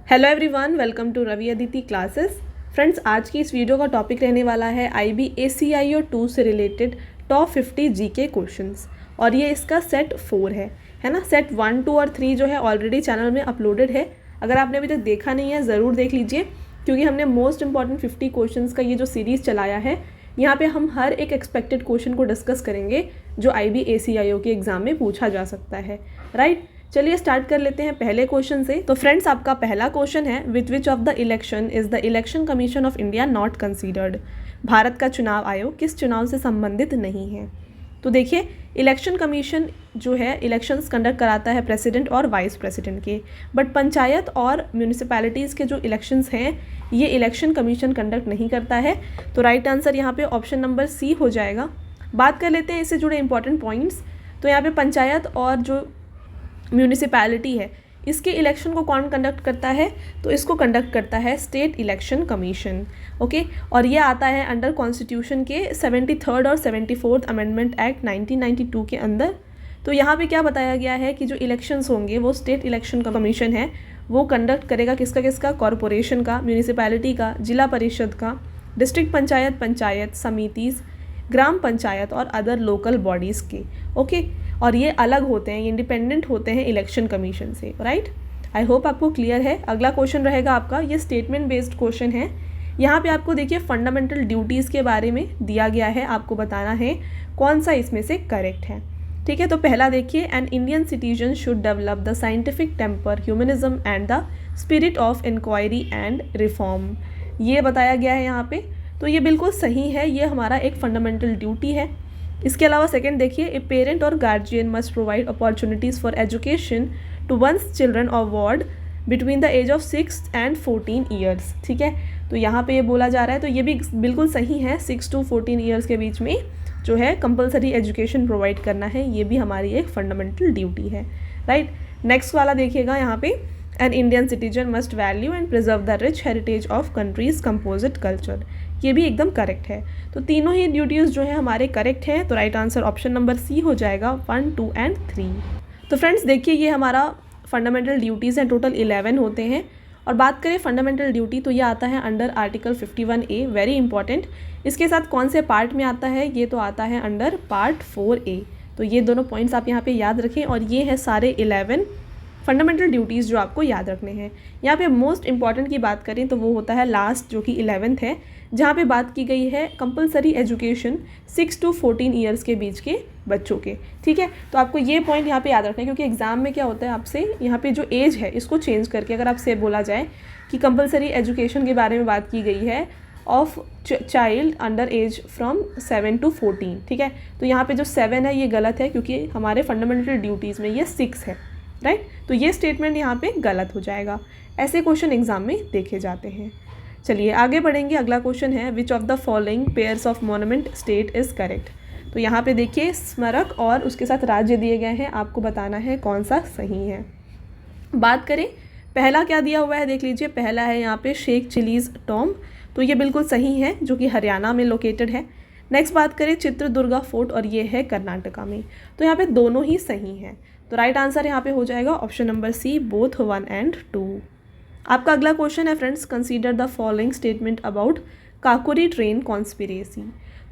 Hello everyone, welcome to Ravi Aditi classes. Friends, आज की इस वीडियो का टॉपिक रहने वाला है IBACIO 2 से रिलेटेड टॉप 50 जीके क्वेश्चंस और ये इसका सेट 4 है ना। सेट 1, 2 और 3 जो है ऑलरेडी चैनल में अपलोडेड है। अगर आपने अभी तक देखा नहीं है ज़रूर देख लीजिए, क्योंकि हमने मोस्ट इंपॉर्टेंट 50 क्वेश्चंस का ये जो सीरीज़ चलाया है, यहाँ पे हम हर एक एक्सपेक्टेड क्वेश्चन को डिस्कस करेंगे जो IBACIO के एग्ज़ाम में पूछा जा सकता है, राइट। चलिए स्टार्ट कर लेते हैं पहले क्वेश्चन से। तो फ्रेंड्स, आपका पहला क्वेश्चन है, which of the election is the election commission of India not considered. Bharat का चुनाव आयोग किस चुनाव से संबंधित नहीं है। तो देखिए, इलेक्शन कमीशन जो है इलेक्शंस कंडक्ट कराता है प्रेसिडेंट और वाइस प्रेसिडेंट के, बट पंचायत और म्यूनिसिपैलिटीज़ के जो इलेक्शंस हैं ये इलेक्शन कमीशन कंडक्ट नहीं करता है। तो राइट आंसर यहाँ पे ऑप्शन नंबर सी हो जाएगा। बात कर लेते हैं इससे जुड़े इंपॉर्टेंट पॉइंट्स। तो यहाँ पे पंचायत और जो म्यूनिसिपैलिटी है इसके इलेक्शन को कौन कंडक्ट करता है, तो इसको कंडक्ट करता है स्टेट इलेक्शन कमीशन, ओके। और ये आता है अंडर कॉन्स्टिट्यूशन के 73rd और 74th अमेंडमेंट एक्ट 1992 के अंदर। तो यहाँ पे क्या बताया गया है कि जो इलेक्शंस होंगे वो स्टेट इलेक्शन कमीशन है वो कंडक्ट करेगा। किसका कॉरपोरेशन का, म्यूनिसिपैलिटी का, जिला परिषद का, डिस्ट्रिक्ट पंचायत, पंचायत समितिज़, ग्राम पंचायत और अदर लोकल बॉडीज़ के, ओके। और ये अलग होते हैं, ये इंडिपेंडेंट होते हैं इलेक्शन कमीशन से, राइट। आई होप आपको क्लियर है। अगला क्वेश्चन रहेगा आपका, ये स्टेटमेंट बेस्ड क्वेश्चन है। यहाँ पे आपको देखिए फंडामेंटल ड्यूटीज़ के बारे में दिया गया है, आपको बताना है कौन सा इसमें से करेक्ट है, ठीक है। तो पहला देखिए, an Indian citizen should develop the scientific temper, humanism and the spirit of inquiry and reform, ये बताया गया है यहाँ पे। तो ये बिल्कुल सही है, ये हमारा एक फंडामेंटल ड्यूटी है। इसके अलावा सेकंड देखिए, ए पेरेंट और guardian must provide opportunities for education to ones children of ward between the age of 6 and 14 years, ठीक है। तो यहाँ पे ये बोला जा रहा है, तो ये भी बिल्कुल सही है। 6 to 14 ईयर्स के बीच में जो है कंपलसरी एजुकेशन प्रोवाइड करना है, ये भी हमारी एक फंडामेंटल ड्यूटी है, राइट। नेक्स्ट वाला देखिएगा यहाँ पे, N Indian citizen must value and preserve the rich heritage of countries composite culture, ये भी एकदम करेक्ट है। तो तीनों ही ड्यूटीज़ जो है हमारे करेक्ट हैं। तो right answer option number C हो जाएगा, 1, 2 and 3। तो फ्रेंड्स देखिए, ये हमारा फंडामेंटल ड्यूटीज़ हैं, टोटल 11 होते हैं। और बात करें फंडामेंटल ड्यूटी, तो ये आता है under article 51A, very important. इसके साथ कौन से पार्ट में आता है, ये तो आता है अंडर पार्ट 4A। तो ये दोनों पॉइंट्स आप यहाँ पे याद रखें, और ये है सारे 11 फंडामेंटल ड्यूटीज़ जो आपको याद रखने हैं। यहाँ पे मोस्ट इंपॉर्टेंट की बात करें तो वो होता है लास्ट, जो कि 11th है, जहाँ पे बात की गई है कंपलसरी एजुकेशन 6 to 14 ईयर्स के बीच के बच्चों के, ठीक है। तो आपको ये पॉइंट यहाँ पे याद रखना है, क्योंकि एग्जाम में क्या होता है, आपसे यहाँ पे जो एज है इसको चेंज करके अगर आपसे बोला जाए कि कंपलसरी एजुकेशन के बारे में बात की गई है of child under as from 7 to 14, ठीक है। तो यहाँ पे जो 7 है ये गलत है, क्योंकि हमारे फंडामेंटल ड्यूटीज़ में ये 6 है, राइट। तो ये स्टेटमेंट यहाँ पे गलत हो जाएगा। ऐसे क्वेश्चन एग्जाम में देखे जाते हैं। चलिए आगे बढ़ेंगे। अगला क्वेश्चन है, which of the following pairs of monument state is correct. तो यहाँ पे देखिए स्मारक और उसके साथ राज्य दिए गए हैं, आपको बताना है कौन सा सही है। बात करें पहला क्या दिया हुआ है, देख लीजिए। पहला है यहाँ पे शेख चिलीज़ टॉम्ब, तो ये बिल्कुल सही है, जो कि हरियाणा में लोकेटेड है। नेक्स्ट बात करें चित्रदुर्गा फोर्ट, और ये है कर्नाटका में। तो यहाँ पे दोनों ही सही हैं। तो राइट आंसर यहाँ पे हो जाएगा option number C, both 1 and 2। आपका अगला क्वेश्चन है friends, consider the following statement about Kakori train conspiracy.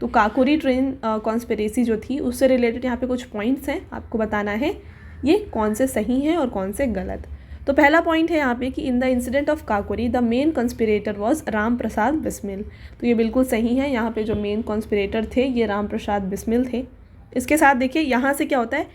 तो काकोरी ट्रेन कॉन्स्पिरेसी जो थी उससे रिलेटेड यहाँ पे कुछ पॉइंट्स हैं, आपको बताना है ये कौन से सही हैं और कौन से गलत। तो पहला पॉइंट है यहाँ पे कि in the incident of Kakori the main conspirator was Ram Prasad Bismil. तो ये बिल्कुल सही है, यहाँ पे जो मेन कॉन्स्पिरेटर थे ये राम प्रसाद बिस्मिल थे। इसके साथ देखिए यहाँ से क्या होता है,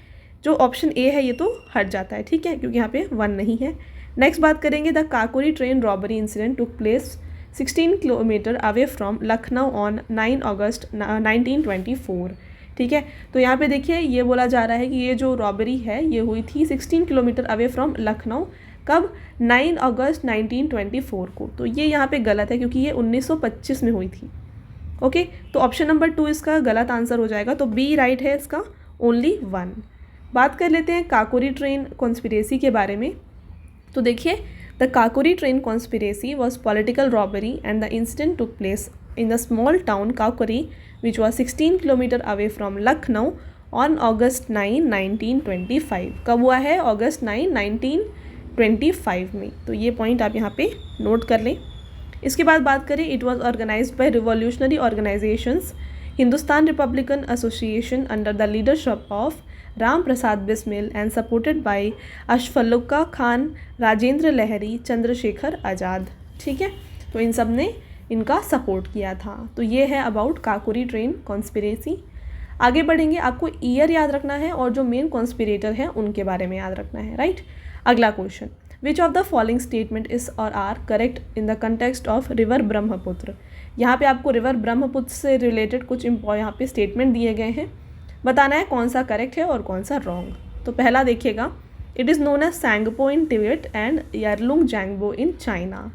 जो ऑप्शन ए है ये तो हट जाता है, ठीक है, क्योंकि यहाँ पे 1 नहीं है। नेक्स्ट बात करेंगे, the Kakori train robbery incident took place 16 kilometre away from Lucknow on 9 अगस्त 1924, ठीक है। तो यहाँ पे देखिए ये बोला जा रहा है कि ये जो रॉबरी है ये हुई थी 16 किलोमीटर अवे फ्रॉम लखनऊ, कब, 9 अगस्त 1924 को। तो ये यहाँ पे गलत है, क्योंकि ये 1925 में हुई थी, ओके। तो ऑप्शन नंबर 2 इसका गलत आंसर हो जाएगा। तो बी राइट है इसका, ओनली 1। बात कर लेते हैं काकोरी ट्रेन कॉन्स्पिरेसी के बारे में। तो देखिए, the Kakori train conspiracy was political robbery and the incident took place in the small town Kakori which was 16 kilometre away from Lucknow on August 9, 1925। कब हुआ है, August 9, 1925 1925 में। तो ये पॉइंट आप यहाँ पे नोट कर लें। इसके बाद बात करें, it was organised by revolutionary organisations, Hindustan Republican Association under the leadership of Ram Prasad Bismil and supported by Ashfaqulla Khan, Rajendra Lahiri, Chandrashekhar Azad. ठीक है, तो इन सब ने इनका सपोर्ट किया था। तो ये है अबाउट काकोरी ट्रेन कॉन्स्पिरेसी। आगे बढ़ेंगे, आपको ईयर याद रखना है और जो मेन कॉन्स्पिरेटर हैं उनके बारे में याद रखना है, राइट। अगला question, which of the following statement is or are correct in the context of river Brahmaputra. यहाँ पे आपको रिवर ब्रह्मपुत्र से रिलेटेड कुछ यहाँ पे स्टेटमेंट दिए गए हैं, बताना है कौन सा करेक्ट है और कौन सा रॉन्ग। तो पहला देखिएगा, it is known as Tsangpo in Tibet and Yarlung Zangbo in China.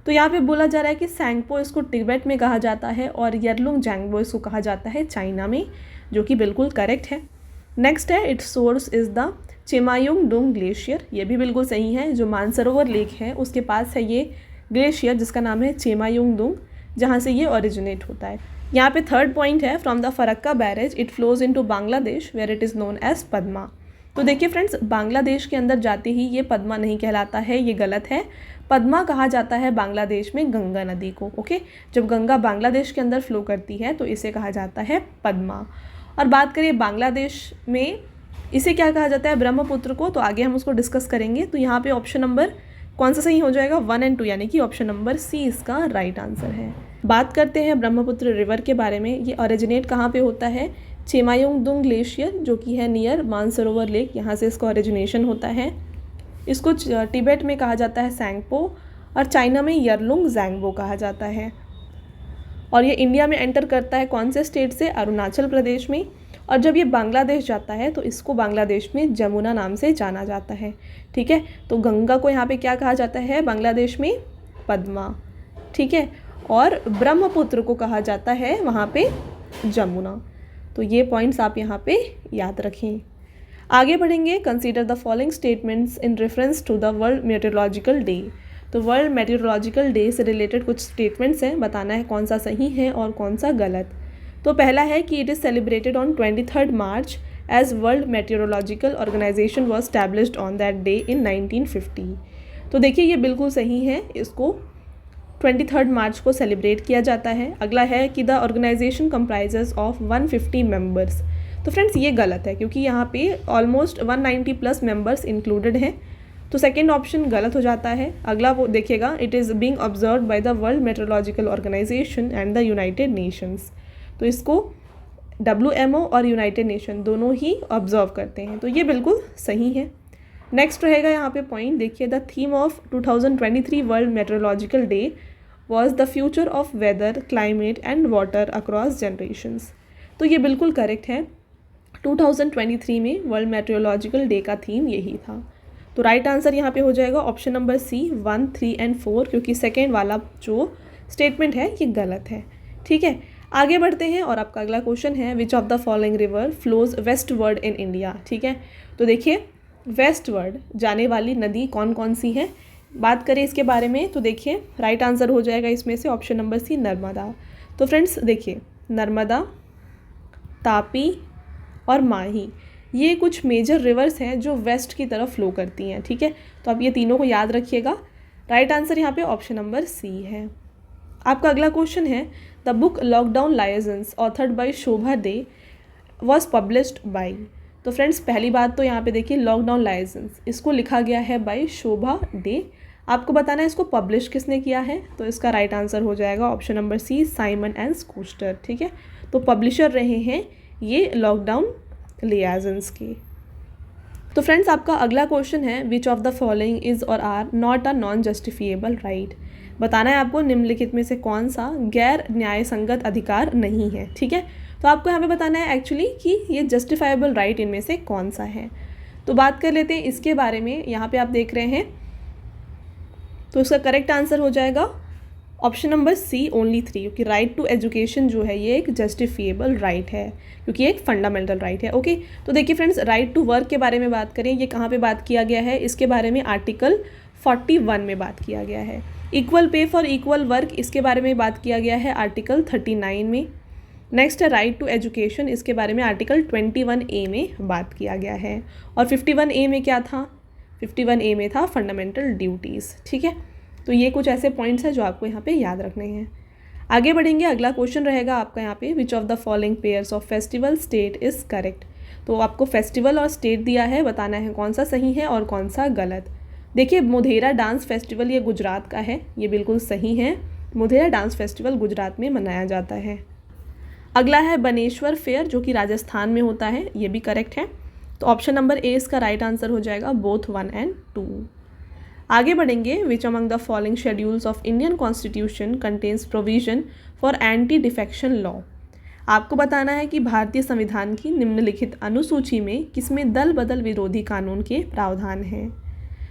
तो यहाँ पे बोला जा रहा है कि सैंगपो इसको तिब्बत में कहा जाता है और यरलुंग जैंगबो इसको कहा जाता है चाइना में, जो कि बिल्कुल करेक्ट है। नेक्स्ट है, it's source is the Chemayungdung glacier. ये भी बिल्कुल सही है। जो मानसरोवर लेक है उसके पास है ये ग्लेशियर जिसका नाम है चेमायुंगडुंग, जहाँ से ये ओरिजिनेट होता है। यहाँ पे थर्ड पॉइंट है, from the Farakka barrage it flows into Bangladesh where it is known as Padma. तो देखिए फ्रेंड्स, बांग्लादेश के अंदर जाते ही ये पद्मा नहीं कहलाता है, ये गलत है। पद्मा कहा जाता है बांग्लादेश में गंगा नदी को। ओके, जब गंगा बांग्लादेश के अंदर फ्लो करती है तो इसे कहा जाता है पद्मा। और बात करें बांग्लादेश में इसे क्या कहा जाता है, ब्रह्मपुत्र को, तो आगे हम उसको डिस्कस करेंगे। तो यहाँ पे ऑप्शन नंबर कौन सा सही हो जाएगा, 1 और 2, यानी कि ऑप्शन नंबर सी इसका राइट आंसर है। बात करते हैं ब्रह्मपुत्र रिवर के बारे में। ये ओरिजिनेट कहाँ पे होता है, चेमायुंगडुंग ग्लेशियर जो कि है नियर मानसरोवर लेक, यहाँ से इसका ओरिजिनेशन होता है। इसको तिब्बत में कहा जाता है सैंगपो और चाइना में यरलुंग जैंगबो कहा जाता है। और ये इंडिया में एंटर करता है कौन से स्टेट से, अरुणाचल प्रदेश में। और जब ये बांग्लादेश जाता है तो इसको बांग्लादेश में जमुना नाम से जाना जाता है। ठीक है, तो गंगा को यहाँ पे क्या कहा जाता है बांग्लादेश में, पद्मा। ठीक है, और ब्रह्मपुत्र को कहा जाता है वहाँ पे जमुना। तो ये पॉइंट्स आप यहाँ पे याद रखें। आगे बढ़ेंगे, consider the following statements in reference to the world meteorological day. तो वर्ल्ड मेट्रोलॉजिकल डे से रिलेटेड कुछ स्टेटमेंट्स हैं, बताना है कौन सा सही है और कौन सा गलत। तो पहला है कि it is celebrated on 23 March as world meteorological organisation was established on that day in 1950। तो देखिए ये बिल्कुल सही है, इसको 23 मार्च को सेलिब्रेट किया जाता है। अगला है कि the organisation comprises of 150 members. तो फ्रेंड्स ये गलत है क्योंकि यहाँ पे ऑलमोस्ट 190 प्लस मेंबर्स इंक्लूडेड हैं, तो सेकेंड ऑप्शन गलत हो जाता है। अगला वो देखिएगा, it is being observed by the world meteorological organisation and the United Nations. तो इसको WMO और यूनाइटेड नेशन दोनों ही ऑब्जर्व करते हैं, तो ये बिल्कुल सही है। नेक्स्ट रहेगा यहाँ पे पॉइंट, देखिए the theme of 2023 world meteorological day was the future of weather, climate and water across generations. तो ये बिल्कुल करेक्ट है, 2023 में वर्ल्ड मेट्रोलॉजिकल डे का थीम यही था। तो राइट आंसर यहाँ पे हो जाएगा ऑप्शन नंबर सी 1, 3 एंड 4, क्योंकि सेकेंड वाला जो स्टेटमेंट है ये गलत है। ठीक है, आगे बढ़ते हैं और आपका अगला क्वेश्चन है, which of the following river flows westward in India. ठीक है, तो देखिए वेस्टवर्ड जाने वाली नदी कौन कौन सी है, बात करें इसके बारे में तो देखिए राइट आंसर हो जाएगा इसमें से ऑप्शन नंबर सी नर्मदा। तो फ्रेंड्स देखिए नर्मदा, तापी और माही, ये कुछ मेजर रिवर्स हैं जो वेस्ट की तरफ फ्लो करती हैं। ठीक है, तो आप ये तीनों को याद रखिएगा। राइट आंसर यहाँ पे ऑप्शन नंबर सी है। आपका अगला क्वेश्चन है, the book lockdown licence authored by Shobhaa De was published by. तो फ्रेंड्स पहली बात तो यहाँ पे देखिए लॉकडाउन लाइसेंस इसको लिखा गया है बाय शोभा डे। आपको बताना है इसको पब्लिश किसने किया है, तो इसका राइट आंसर हो जाएगा option number C Simon and Schuster. ठीक है, तो पब्लिशर रहे हैं ये लॉकडाउन लाइसेंस के। तो फ्रेंड्स आपका अगला क्वेश्चन है, which of the following is or are not a non justifiable right. बताना है आपको निम्नलिखित में से कौन सा गैर न्याय संगत अधिकार नहीं है। ठीक है, तो आपको यहाँ पे बताना है एक्चुअली कि ये जस्टिफाइबल राइट इनमें से कौन सा है। तो बात कर लेते हैं इसके बारे में, यहाँ पे आप देख रहे हैं तो इसका करेक्ट आंसर हो जाएगा ऑप्शन नंबर सी ओनली 3, क्योंकि राइट टू एजुकेशन जो है ये एक जस्टिफिएबल राइट है क्योंकि एक फंडामेंटल राइट है। ओके, तो देखिए फ्रेंड्स राइट टू वर्क के बारे में बात करें, ये कहाँ पे बात किया गया है, इसके बारे में आर्टिकल 41 में बात किया गया है। Equal pay for equal work इसके बारे में बात किया गया है आर्टिकल 39 में। नेक्स्ट है राइट टू एजुकेशन, इसके बारे में आर्टिकल 21A में बात किया गया है। और 51A में क्या था, 51A में था फंडामेंटल ड्यूटीज़। ठीक है, तो ये कुछ ऐसे पॉइंट्स हैं जो आपको यहाँ पे याद रखने हैं। आगे बढ़ेंगे, अगला क्वेश्चन रहेगा आपका यहाँ पे, विच of the following pairs of festival state is correct. तो आपको फेस्टिवल और स्टेट दिया है, बताना है कौन सा सही है और कौन सा गलत। देखिए, मोढेरा डांस फेस्टिवल ये गुजरात का है, ये बिल्कुल सही है। मोढेरा डांस फेस्टिवल गुजरात में मनाया जाता है। अगला है बनेश्वर फेयर, जो कि राजस्थान में होता है, ये भी करेक्ट है। तो ऑप्शन नंबर ए इसका राइट आंसर हो जाएगा, बोथ 1 और 2। आगे बढ़ेंगे, which among the following schedules of Indian constitution contains provision for anti defection law. आपको बताना है कि भारतीय संविधान की निम्नलिखित अनुसूची में किसमें दल बदल विरोधी कानून के प्रावधान हैं।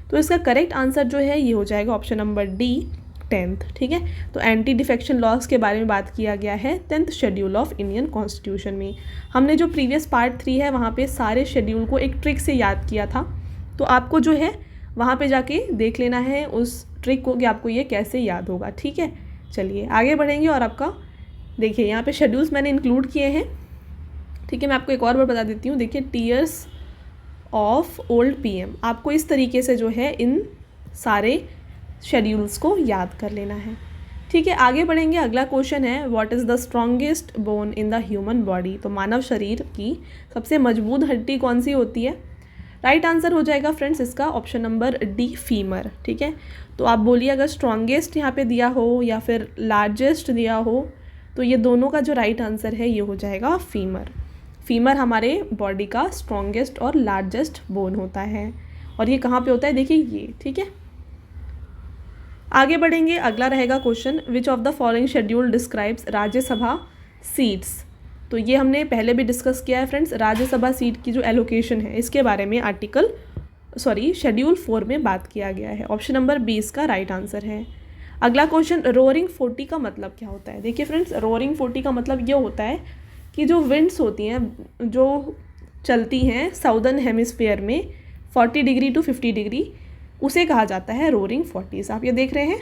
तो इसका करेक्ट आंसर जो है ये हो जाएगा ऑप्शन नंबर डी, 10th। ठीक है, तो एंटी डिफेक्शन लॉज के बारे में बात किया गया है 10th schedule of Indian constitution में। हमने जो प्रीवियस पार्ट 3 है वहाँ पे सारे शेड्यूल को एक ट्रिक से याद किया था, तो आपको जो है वहाँ पे जाके देख लेना है उस ट्रिक को कि आपको ये कैसे याद होगा। ठीक है, चलिए आगे बढ़ेंगे। और आपका देखिए यहाँ पे शेड्यूल्स मैंने इंक्लूड किए हैं। ठीक है, मैं आपको एक और बार बता देती हूँ। देखिए, टीयर्स ऑफ ओल्ड पीएम, आपको इस तरीके से जो है इन सारे शेड्यूल्स को याद कर लेना है। ठीक है, आगे बढ़ेंगे। अगला क्वेश्चन है, what is the strongest bone in the human body. तो मानव शरीर की सबसे मजबूत हड्डी कौन सी होती है। राइट आंसर हो जाएगा फ्रेंड्स इसका ऑप्शन नंबर डी, फीमर। ठीक है, तो आप बोलिए अगर स्ट्रॉन्गेस्ट यहाँ पे दिया हो या फिर लार्जेस्ट दिया हो, तो ये दोनों का जो राइट आंसर है ये हो जाएगा फीमर। फीमर हमारे बॉडी का स्ट्रॉन्गेस्ट और लार्जेस्ट बोन होता है, और ये कहाँ पे होता है, देखिए ये। ठीक है, आगे बढ़ेंगे। अगला रहेगा question, which of the following schedule describes Rajya Sabha seats. तो ये हमने पहले भी डिस्कस किया है फ्रेंड्स, राज्यसभा सीट की जो एलोकेशन है इसके बारे में शेड्यूल 4 में बात किया गया है। ऑप्शन नंबर 20 का राइट आंसर है। अगला क्वेश्चन, रोअरिंग 40 का मतलब क्या होता है। देखिए फ्रेंड्स, रोअरिंग 40 का मतलब ये होता है कि जो विंड्स होती हैं जो चलती हैं साउदर्न हेमिस्फीयर में 40 डिग्री टू 50 डिग्री, उसे कहा जाता है रोअरिंग 40। आप ये देख रहे हैं,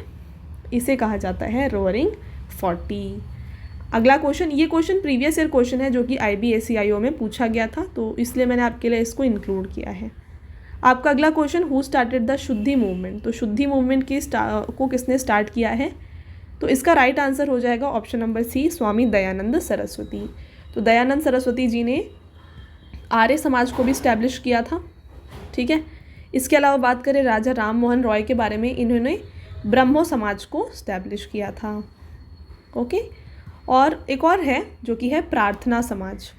इसे कहा जाता है रोअरिंग 40। अगला क्वेश्चन, ये क्वेश्चन प्रीवियस ईयर क्वेश्चन है जो कि IBACIO में पूछा गया था, तो इसलिए मैंने आपके लिए इसको इंक्लूड किया है। आपका अगला क्वेश्चन, हु स्टार्टेड द शुद्धि मूवमेंट। तो शुद्धि मूवमेंट को किसने स्टार्ट किया है। तो इसका राइट आंसर हो जाएगा ऑप्शन नंबर सी, स्वामी दयानंद सरस्वती। तो दयानंद सरस्वती जी ने आर्य समाज को भी इस्टेब्लिश किया था। ठीक है, इसके अलावा बात करें राजा राम मोहन रॉय के बारे में, इन्होंने ब्रह्मो समाज को इस्टेब्लिश किया था। ओके, और एक और है जो कि है प्रार्थना समाज।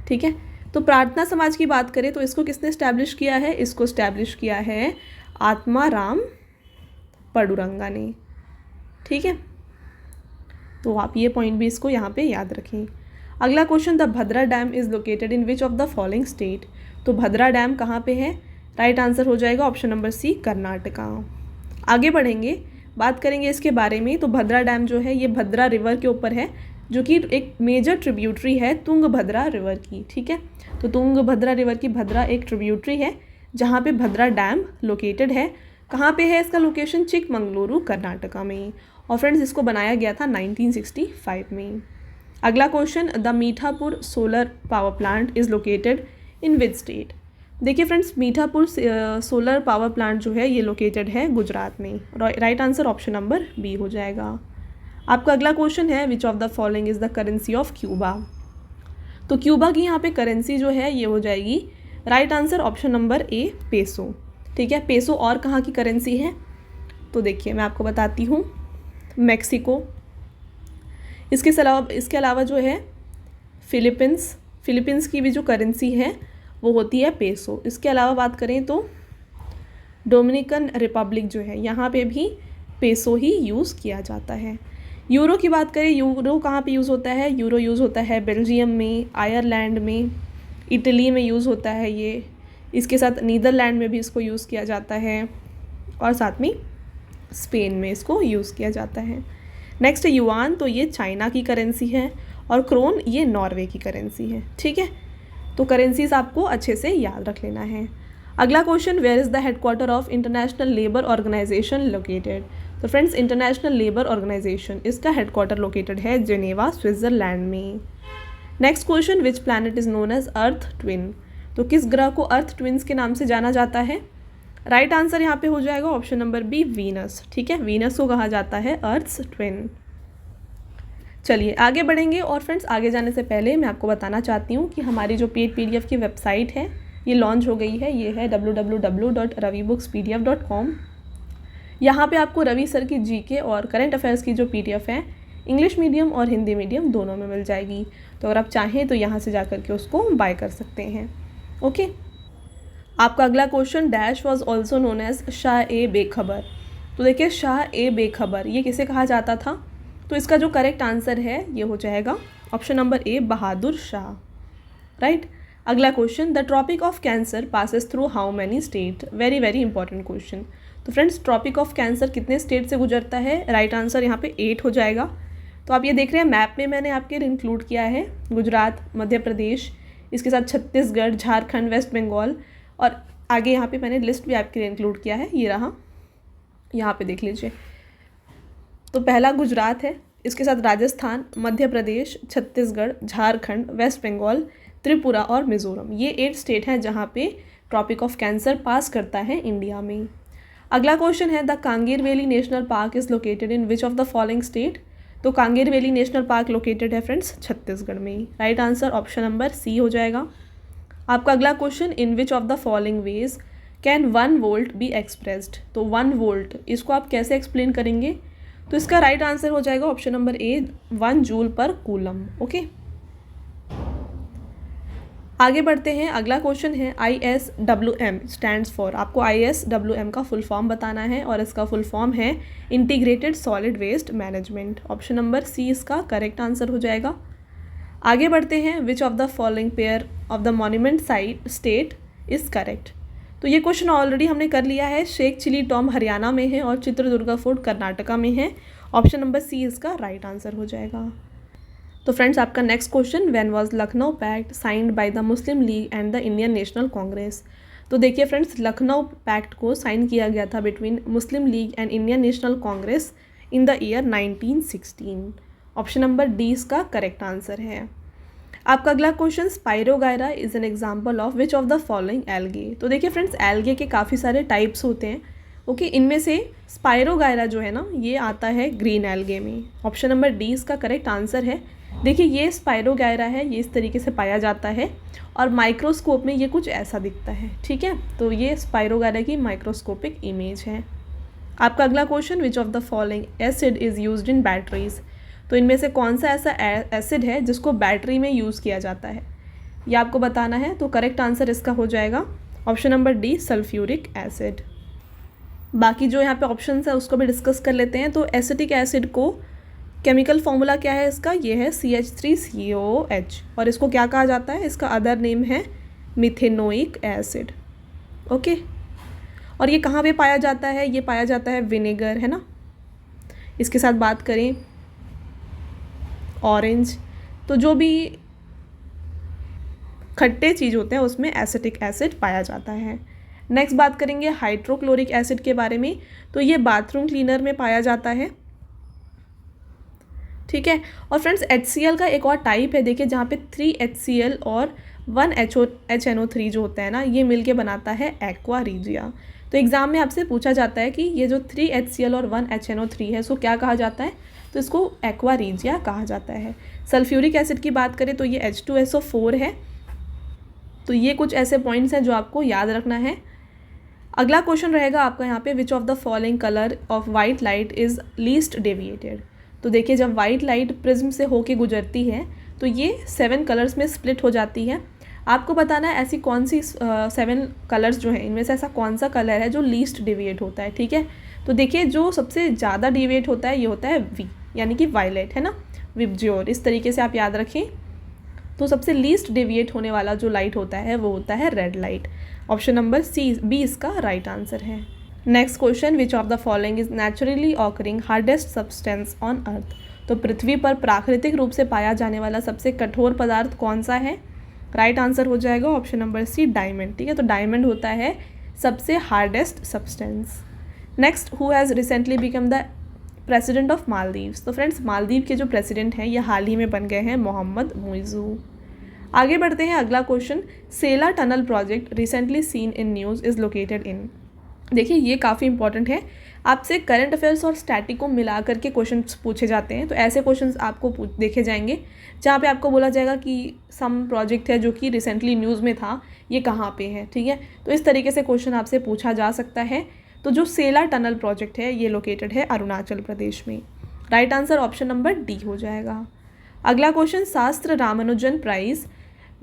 ठीक है, तो प्रार्थना समाज की बात करें तो इसको किसने इस्टेब्लिश किया है, इसको इस्टेब्लिश किया है आत्माराम पडुरंगा ने। ठीक है, तो आप ये पॉइंट भी इसको यहाँ पे याद रखें। अगला question, the Bhadra dam is located in which of the following state. तो भद्रा डैम कहाँ पे है, राइट आंसर हो जाएगा ऑप्शन नंबर सी, कर्नाटका। आगे बढ़ेंगे, बात करेंगे इसके बारे में। तो भद्रा डैम जो है ये भद्रा रिवर के ऊपर है, जो कि एक मेजर ट्रिब्यूटरी है तुंगभद्रा रिवर की। ठीक है, तो तुंगभद्रा रिवर की भद्रा एक ट्रिब्यूटरी है जहाँ पे भद्रा डैम लोकेटेड है। कहाँ पे है इसका लोकेशन, चिकमंगलुरु कर्नाटका में। और फ्रेंड्स इसको बनाया गया था 1965 में। अगला question, the Mithapur solar power plant is located in which state. देखिए friends, Mithapur solar power plant जो है ये लोकेटेड है गुजरात में। Right answer option number B हो जाएगा। आपका अगला क्वेश्चन है, which of the following is the currency of Cuba. तो क्यूबा की यहाँ पे करेंसी जो है ये हो जाएगी, right answer option number A, peso. ठीक है, पेसो और कहाँ की करेंसी है, तो देखिए मैं आपको बताती हूँ, मैक्सिको, इसके अलावा जो है फिलीपींस की भी जो करेंसी है वो होती है पेसो। इसके अलावा बात करें तो डोमिनिकन रिपब्लिक जो है यहाँ पे भी पेसो ही यूज़ किया जाता है। यूरो की बात करें, यूरो कहाँ पे यूज़ होता है, यूरो यूज़ होता है बेल्जियम में, आयरलैंड में, इटली में यूज़ होता है ये, इसके साथ नीदरलैंड में भी इसको यूज़ किया जाता है, और साथ में स्पेन में इसको यूज़ किया जाता है। नेक्स्ट युआन, तो ये चाइना की करेंसी है, और क्रोन ये नॉर्वे की करेंसी है। ठीक है, तो करेंसीज आपको अच्छे से याद रख लेना है। अगला question, where is the headquarter of international labour organisation located. तो फ्रेंड्स, इंटरनेशनल लेबर ऑर्गेनाइजेशन इसका हेडक्वार्टर लोकेटेड है जेनेवा, स्विट्ज़रलैंड में। Next question, which planet is known as Earth twin. तो किस ग्रह को अर्थ ट्विंस के नाम से जाना जाता है? राइट आंसर यहाँ पे हो जाएगा ऑप्शन नंबर बी, वीनस। ठीक है, वीनस को कहा जाता है अर्थ्स ट्विन। चलिए आगे बढ़ेंगे। और फ्रेंड्स, आगे जाने से पहले मैं आपको बताना चाहती हूँ कि हमारी जो पेड PDF की वेबसाइट है ये लॉन्च हो गई है। ये है www.ravibookspdf.com। यहाँ पे आपको रवि सर की GK और करंट अफेयर्स की जो PDF है इंग्लिश मीडियम और हिंदी मीडियम दोनों में मिल जाएगी। तो अगर आप चाहें तो यहाँ से जा कर के उसको बाय कर सकते हैं। ओके, आपका अगला question, dash was also known as Shah e Bekhabar. तो देखिए, शाह ए बेखबर ये किसे कहा जाता था? तो इसका जो करेक्ट आंसर है ये हो जाएगा option number A, Bahadur Shah. Right. अगला question, the Tropic of Cancer passes through how many state. Very very important question. तो फ्रेंड्स, ट्रॉपिक ऑफ कैंसर कितने स्टेट से गुजरता है? राइट आंसर यहाँ पे 8 हो जाएगा। तो आप ये देख रहे हैं मैप में मैंने आपके इंक्लूड किया है गुजरात, मध्य प्रदेश, इसके साथ छत्तीसगढ़, झारखंड, वेस्ट बंगाल, और आगे यहाँ पे मैंने लिस्ट भी आपके लिए इंक्लूड किया है। ये रहा, यहाँ पे देख लीजिए। तो पहला गुजरात है, इसके साथ राजस्थान, मध्य प्रदेश, छत्तीसगढ़, झारखंड, वेस्ट बंगाल, त्रिपुरा और मिज़ोरम। ये 8 स्टेट हैं जहाँ पे ट्रॉपिक ऑफ कैंसर पास करता है इंडिया में। अगला क्वेश्चन है, the Kanger Valley National Park is located in which of the following state. तो Kanger Valley National Park located है फ्रेंड्स छत्तीसगढ़ में। Right answer option number C हो जाएगा। आपका अगला question, in which of the following ways can 1 volt be expressed. तो 1 volt इसको आप कैसे एक्सप्लेन करेंगे? तो इसका राइट आंसर हो जाएगा option number A, 1 joule per coulomb. Okay, आगे बढ़ते हैं। अगला क्वेश्चन है, ISWM स्टैंड्स फॉर। आपको ISWM का फुल फॉर्म बताना है और इसका फुल फॉर्म है integrated solid waste management. Option number C इसका करेक्ट आंसर हो जाएगा। आगे बढ़ते हैं, which of the following pair of the monument site state is correct. तो ये क्वेश्चन ऑलरेडी हमने कर लिया है। शेख चिली टॉम हरियाणा में है और चित्रदुर्गा फोर्ट कर्नाटका में है। ऑप्शन नंबर सी इसका राइट आंसर हो जाएगा। तो फ्रेंड्स, आपका next question, when was Lucknow pact signed by the Muslim League and the Indian National Congress. तो देखिए फ्रेंड्स, लखनऊ पैक्ट को साइन किया गया था between Muslim League and Indian National Congress in the year 1916। Option number D इसका correct answer है। आपका अगला question, spirogyra is an example of which of the following algae. तो देखिए फ्रेंड्स, एल्गे के काफ़ी सारे टाइप्स होते हैं। ओके, इनमें से स्पाइरोगायरा जो है ना, ये आता है ग्रीन एल्गे में। ऑप्शन नंबर डी इसका करेक्ट आंसर है। देखिए, ये स्पाइरोगायरा है, ये इस तरीके से पाया जाता है और माइक्रोस्कोप में ये कुछ ऐसा दिखता है। ठीक है, तो ये स्पाइरोगायरा की माइक्रोस्कोपिक इमेज है। आपका अगला question, which of the following acid is used in batteries. तो इनमें से कौन सा ऐसा एसिड है जिसको बैटरी में यूज़ किया जाता है, ये आपको बताना है। तो करेक्ट आंसर इसका हो जाएगा option number D, sulphuric acid. बाकी जो यहाँ पे ऑप्शंस है उसको भी डिस्कस कर लेते हैं। तो एसिटिक एसिड को केमिकल फॉर्मूला क्या है इसका? ये है CH3COOH, और इसको क्या कहा जाता है? इसका अदर नेम है मिथेनोइक एसिड। ओके, और ये कहाँ पे पाया जाता है? ये पाया जाता है विनेगर, है ना। इसके साथ बात करें ऑरेंज, तो जो भी खट्टे चीज़ होते हैं उसमें एसिटिक एसिड पाया जाता है। नेक्स्ट बात करेंगे हाइड्रोक्लोरिक एसिड के बारे में। तो ये बाथरूम क्लीनर में पाया जाता है। ठीक है, और फ्रेंड्स HCl का एक और टाइप है, देखिए, जहाँ पे 3 HCl और 1 HNO3 जो होता है ना, ये मिलके बनाता है एक्वा रीजिया। तो एग्ज़ाम में आपसे पूछा जाता है कि ये जो 3 HCl और 1 HNO3 है इसको क्या कहा जाता है? तो इसको एक्वा रीजिया कहा जाता है। सल्फ्यूरिक एसिड की बात करें तो ये H2SO4 है। तो ये कुछ ऐसे पॉइंट्स हैं जो आपको याद रखना है। अगला क्वेश्चन रहेगा आपका यहाँ पे, विच of the following colour of white light is least deviated. तो देखिए, जब वाइट लाइट प्रिज्म से होके गुजरती है तो ये 7 कलर्स में स्प्लिट हो जाती है। आपको बताना है ऐसी कौन सी 7 कलर्स जो हैं इनमें से ऐसा कौन सा कलर है जो लीस्ट डेविएट होता है। ठीक है, तो देखिए, जो सबसे ज़्यादा डेविएट होता है ये होता है वी, यानी कि वायलेट, है ना, विबज्योर, इस तरीके से आप याद रखें। तो सबसे लीस्ट डेविएट होने वाला जो लाइट होता है वो होता है red light. Option number B इसका राइट आंसर है। Next question, which of the following is naturally occurring hardest substance on earth. तो पृथ्वी पर प्राकृतिक रूप से पाया जाने वाला सबसे कठोर पदार्थ कौन सा है? राइट आंसर हो जाएगा ऑप्शन नंबर सी, डायमंड। ठीक है, तो डायमंड होता है सबसे hardest substance. Next, who has recently become the president of Maldives. तो फ्रेंड्स, मालदीव के जो प्रेसिडेंट हैं ये हाल ही में बन गए हैं मोहम्मद मुइज़ू। आगे बढ़ते हैं, अगला question, Sela tunnel project recently seen in news is located in. देखिए ये काफ़ी इंपॉर्टेंट है, आपसे करंट अफेयर्स और स्टैटिक को मिला करके क्वेश्चंस पूछे जाते हैं। तो ऐसे क्वेश्चंस आपको देखे जाएंगे जहाँ पे आपको बोला जाएगा कि सम प्रोजेक्ट है जो कि रिसेंटली न्यूज़ में था, ये कहाँ पे है, ठीक है। तो इस तरीके से क्वेश्चन आपसे पूछा जा सकता है। तो जो सेला टनल प्रोजेक्ट है ये लोकेटेड है अरुणाचल प्रदेश में। Right answer option number D हो जाएगा। अगला question, SASTRA Ramanujan prize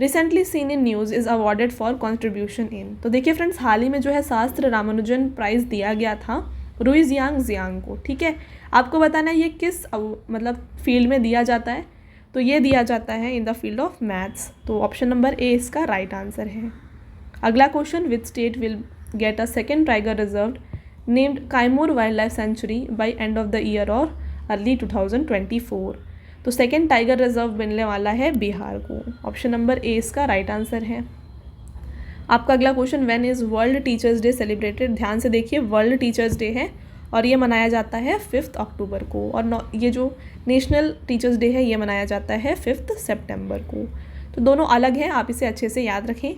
recently seen in news is awarded for contribution in. तो देखिए फ्रेंड्स, हाल ही में जो है शास्त्र रामानुजन प्राइज़ दिया गया था रुइजियांग जियांग को, ठीक है। आपको बताना है ये किस मतलब फील्ड में दिया जाता है, तो ये दिया जाता है in the field of maths. तो ऑप्शन नंबर ए इसका राइट आंसर है। अगला question, which state will get a second tiger reserve named Kaimur wildlife sanctuary by end of the year or early 2024। तो सेकेंड टाइगर रिजर्व मिलने वाला है बिहार को। Option number A इसका right answer है। आपका अगला question, when is world teachers day celebrated. ध्यान से देखिए, वर्ल्ड टीचर्स डे है और ये मनाया जाता है 5 अक्टूबर को, और ये जो नेशनल टीचर्स डे है ये मनाया जाता है 5 सितंबर को। तो दोनों अलग हैं, आप इसे अच्छे से याद रखें।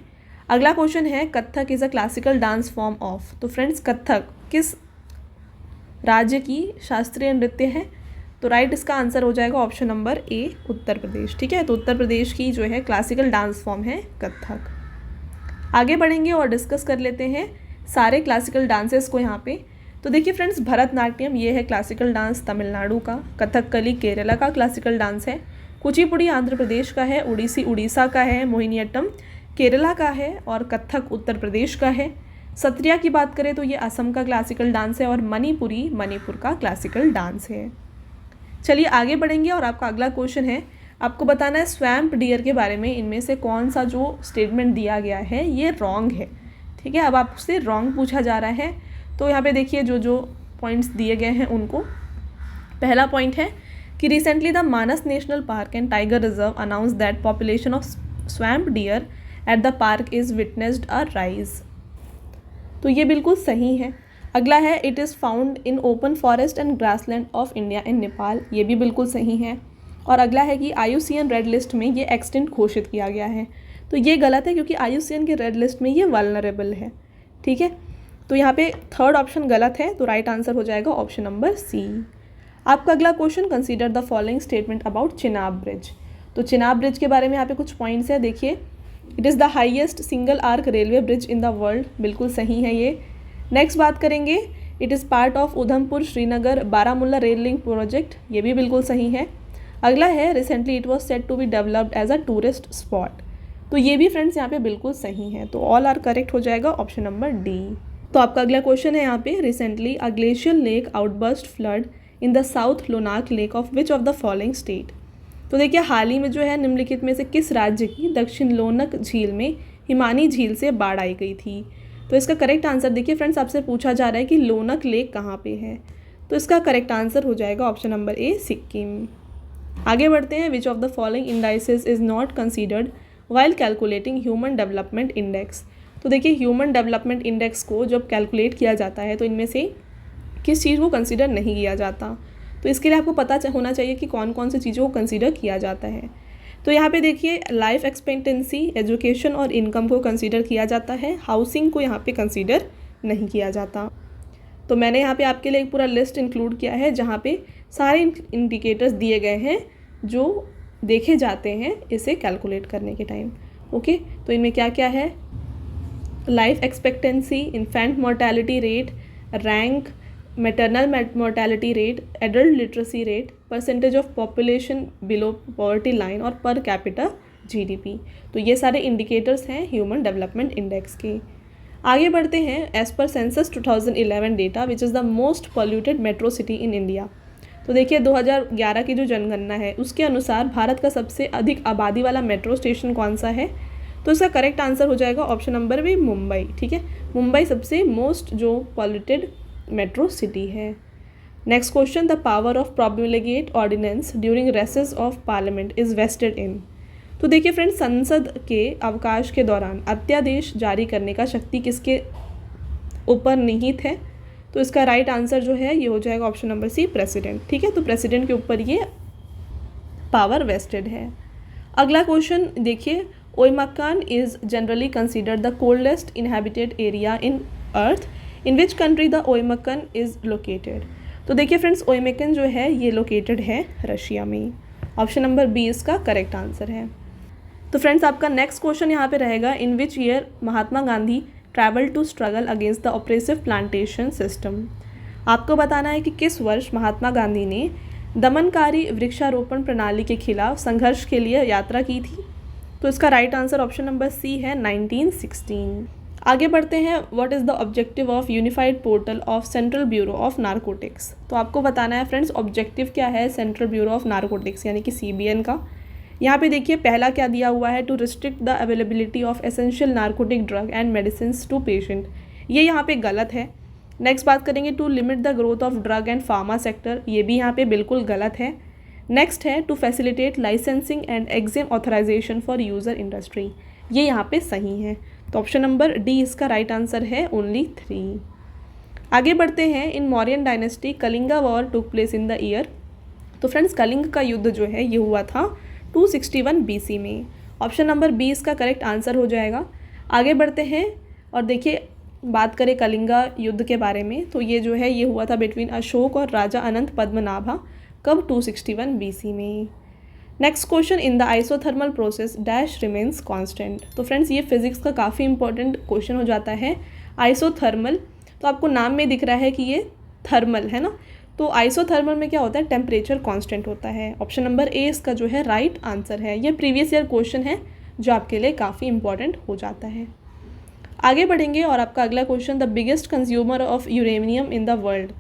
अगला क्वेश्चन है, Kathak is a classical dance form of. तो फ्रेंड्स, कथक किस राज्य की शास्त्रीय नृत्य है। तो राइट इसका आंसर हो जाएगा ऑप्शन नंबर ए, उत्तर प्रदेश, ठीक है। तो उत्तर प्रदेश की जो है क्लासिकल डांस फॉर्म है कथक। आगे बढ़ेंगे और डिस्कस कर लेते हैं सारे क्लासिकल डांसेस को यहाँ पे। तो देखिए फ्रेंड्स, भरतनाट्यम ये है क्लासिकल डांस तमिलनाडु का, कथकली केरला का क्लासिकल डांस है, कुचिपुड़ी आंध्र प्रदेश का है, उड़ीसी उड़ीसा का है, मोहिनीअट्टम केरला का है और कथक उत्तर प्रदेश का है। सत्रिया की बात करें तो ये असम का क्लासिकल डांस है और मणिपुरी मणिपुर का क्लासिकल डांस है। चलिए आगे बढ़ेंगे और आपका अगला क्वेश्चन है, आपको बताना है स्वैम्प डियर के बारे में इनमें से कौन सा जो स्टेटमेंट दिया गया है ये रॉन्ग है, ठीक है। अब आपसे रॉन्ग पूछा जा रहा है, तो यहाँ पे देखिए जो जो पॉइंट्स दिए गए हैं उनको। पहला पॉइंट है कि recently the Manas national park and tiger reserve announce that population of swamp dear at the park is witnessed a rise. तो ये बिल्कुल सही है। अगला है, it is found in open forest and grassland of India and Nepal. ये भी बिल्कुल सही है। और अगला है कि IUCN रेड लिस्ट में ये एक्सटिंक्ट घोषित किया गया है। तो ये गलत है क्योंकि IUCN के रेड लिस्ट में ये वल्नरेबल है, ठीक है। तो यहाँ पे थर्ड ऑप्शन गलत है, तो राइट आंसर हो जाएगा ऑप्शन नंबर सी। आपका अगला question, consider the following statement about Chenab bridge. तो चिनाब ब्रिज के बारे में यहाँ पे कुछ पॉइंट्स है, देखिए। It is the highest single arch railway bridge in the world, बिल्कुल सही है ये। नेक्स्ट बात करेंगे, it is part of Udhampur Srinagar Baramulla rail link project, ये भी बिल्कुल सही है। अगला है, recently it was set to be developed as a tourist spot. तो ये भी फ्रेंड्स यहाँ पे बिल्कुल सही है, तो ऑल आर करेक्ट हो जाएगा ऑप्शन नंबर डी। तो आपका अगला क्वेश्चन है यहाँ पे, recently a glacial lake outburst flood in the south Lonak lake of which of the following state. तो देखिए हाल ही में जो है निम्नलिखित में से किस राज्य की दक्षिण लोनक झील में हिमानी झील से बाढ़ आई गई थी। तो इसका करेक्ट आंसर देखिए फ्रेंड्स, आपसे पूछा जा रहा है कि लोनक लेक कहाँ पे है, तो इसका करेक्ट आंसर हो जाएगा ऑप्शन नंबर ए, सिक्किम। आगे बढ़ते हैं, which of the following indices is not considered while calculating human development index. तो देखिए ह्यूमन डेवलपमेंट इंडेक्स को जब कैलकुलेट किया जाता है तो इनमें से किस चीज़ को कंसीडर नहीं किया जाता। तो इसके लिए आपको पता होना चाहिए कि कौन कौन सी चीज़ों को कंसीडर किया जाता है। तो यहाँ पे देखिए लाइफ एक्सपेक्टेंसी, एजुकेशन और इनकम को कंसीडर किया जाता है, हाउसिंग को यहाँ पे कंसीडर नहीं किया जाता। तो मैंने यहाँ पे आपके लिए एक पूरा लिस्ट इंक्लूड किया है जहाँ पे सारे इंडिकेटर्स दिए गए हैं जो देखे जाते हैं इसे कैलकुलेट करने के टाइम। ओके, तो इनमें क्या क्या है, life expectancy, infant mortality rate, rank, maternal mortality rate, adult literacy rate, percentage of population below poverty line और पर कैपिटा GDP। तो ये सारे इंडिकेटर्स हैं ह्यूमन डेवलपमेंट इंडेक्स के। आगे बढ़ते हैं, as per census 2011 data which is the most polluted metro city in India. तो देखिए 2011 की जो जनगणना है उसके अनुसार भारत का सबसे अधिक आबादी वाला मेट्रो स्टेशन कौन सा है। तो इसका करेक्ट आंसर हो जाएगा ऑप्शन नंबर बी, मुंबई, ठीक है। मुंबई सबसे मोस्ट जो पॉल्यूटेड मेट्रो सिटी है। Next question, the power of promulgate ordinance during recess of parliament is vested in. तो देखिए फ्रेंड्स, संसद के अवकाश के दौरान अध्यादेश जारी करने का शक्ति किसके ऊपर निहित है। तो इसका राइट आंसर जो है ये हो जाएगा ऑप्शन नंबर सी, प्रेसिडेंट, ठीक है। तो प्रेसिडेंट के ऊपर ये पावर वेस्टेड है। अगला क्वेश्चन देखिए, Oymyakon is generally considered the coldest inhabited area in earth, in which country the Oymyakon is located. तो देखिए फ्रेंड्स, ओइमकन जो है ये लोकेटेड है रशिया में। ऑप्शन नंबर बी इसका करेक्ट आंसर है। तो फ्रेंड्स, आपका नेक्स्ट क्वेश्चन यहाँ पे रहेगा, in which year Mahatma Gandhi travel to struggle against the oppressive plantation system. आपको बताना है कि किस वर्ष महात्मा गांधी ने दमनकारी वृक्षारोपण प्रणाली के खिलाफ संघर्ष के लिए यात्रा की थी। तो इसका right answer option number C है 1916। आगे बढ़ते हैं, what is the objective of unified portal of central bureau of narcotics. तो आपको बताना है फ्रेंड्स, ऑब्जेक्टिव क्या है सेंट्रल ब्यूरो ऑफ नारकोटिक्स यानी कि CBN का। यहाँ पे देखिए पहला क्या दिया हुआ है, to restrict the availability of essential narcotic drug and medicine to patient. ये यहाँ पे गलत है। नेक्स्ट बात करेंगे, to limit the growth of drug and pharma sector. ये भी यहाँ पे बिल्कुल गलत है। नेक्स्ट है, to facilitate licensing and exam authorisation for user industry. ये यहाँ पे सही है। तो ऑप्शन नंबर डी इसका राइट आंसर है, ओनली 3। आगे बढ़ते हैं, इन Mauryan dynasty Kalinga war took place in the year. तो फ्रेंड्स, कलिंग का युद्ध जो है ये हुआ था 261 BC में। ऑप्शन नंबर बी इसका करेक्ट आंसर हो जाएगा। आगे बढ़ते हैं और देखिए बात करें कलिंगा युद्ध के बारे में, तो ये जो है ये हुआ था बिटवीन अशोक और राजा अनंत पद्मनाभा। कब? 261 BC में। Next question, in the isothermal process dash remains constant. तो फ्रेंड्स, ये फिजिक्स का काफ़ी इंपॉर्टेंट क्वेश्चन हो जाता है। आइसोथर्मल, तो आपको नाम में दिख रहा है कि ये थर्मल है ना, तो आइसोथर्मल में क्या होता है, टेम्परेचर कांस्टेंट होता है। ऑप्शन नंबर ए इसका जो है राइट आंसर है। ये प्रीवियस ईयर क्वेश्चन है जो आपके लिए काफ़ी इंपॉर्टेंट हो जाता है। आगे बढ़ेंगे और आपका अगला question, the biggest consumer of uranium in the world.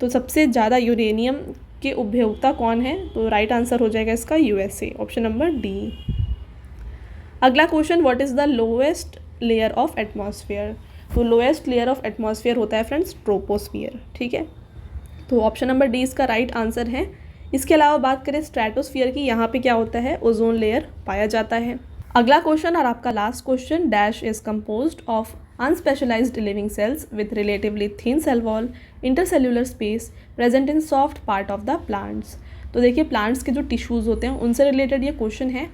तो सबसे ज़्यादा यूरेनियम के उपभोक्ता कौन है? तो राइट आंसर हो जाएगा इसका USA। Option number D. अगला question, what is the lowest layer of atmosphere. तो लोएस्ट लेयर ऑफ एटमॉस्फेयर होता है फ्रेंड्स ट्रोपोस्फियर। ठीक है, तो ऑप्शन नंबर डी इसका राइट आंसर है। इसके अलावा बात करें स्ट्रेटोस्फियर की, यहाँ पे क्या होता है, ओजोन लेयर पाया जाता है। अगला क्वेश्चन और आपका last question, dash is composed of unspecialised living cells with relatively thin cell wall, intercellular space present in soft part of the plants. तो देखिए प्लांट्स के जो टिश्यूज़ होते हैं उनसे रिलेटेड ये क्वेश्चन है।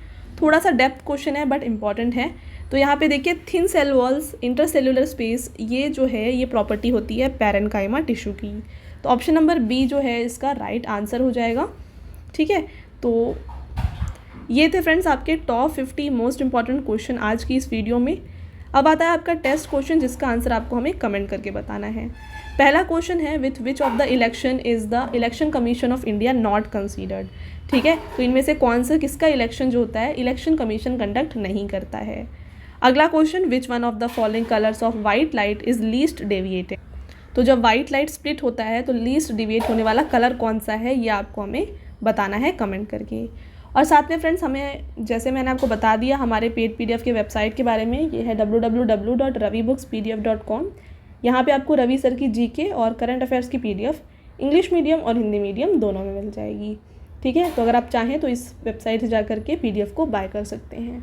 थोड़ा सा डेप्थ क्वेश्चन है बट इंपॉर्टेंट है। तो यहाँ पे देखिए thin cell walls, intercellular space, ये जो है ये प्रॉपर्टी होती है पैरेन्काइमा टिश्यू की। तो ऑप्शन नंबर बी जो है इसका राइट आंसर हो जाएगा। ठीक है, तो ये थे फ्रेंड्स आपके टॉप 50 मोस्ट इंपॉर्टेंट क्वेश्चन आज की इस वीडियो में। अब आता है आपका टेस्ट क्वेश्चन जिसका आंसर आपको हमें कमेंट करके बताना है। पहला क्वेश्चन है, with which of the election is the election commission of India not considered. ठीक है, तो इनमें से कौन सा किसका इलेक्शन जो होता है इलेक्शन कमीशन कंडक्ट नहीं करता है। अगला question, which one of the following colours of white light is least deviated. तो जब वाइट लाइट स्प्लिट होता है तो लीस्ट डिविएट होने वाला कलर कौन सा है, ये आपको हमें बताना है कमेंट करके। और साथ में फ्रेंड्स हमें, जैसे मैंने आपको बता दिया हमारे पेड PDF के वेबसाइट के बारे में, ये है www.ravibookspdf.com। यहाँ पे आपको रवि सर की GK और करंट अफेयर्स की PDF इंग्लिश मीडियम और हिंदी मीडियम दोनों में मिल जाएगी। ठीक है, तो अगर आप चाहें तो इस वेबसाइट से जा करके PDF को बाय कर सकते हैं।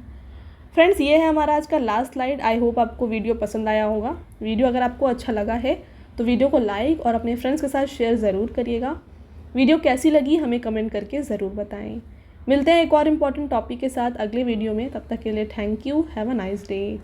फ्रेंड्स, ये है हमारा आज का लास्ट स्लाइड। आई होप आपको वीडियो पसंद आया होगा। वीडियो अगर आपको अच्छा लगा है तो वीडियो को लाइक और अपने फ्रेंड्स के साथ शेयर ज़रूर करिएगा। वीडियो कैसी लगी हमें कमेंट करके ज़रूर बताएं। मिलते हैं एक और इम्पॉर्टेंट टॉपिक के साथ अगले वीडियो में। तब तक के लिए thank you. Have a nice day.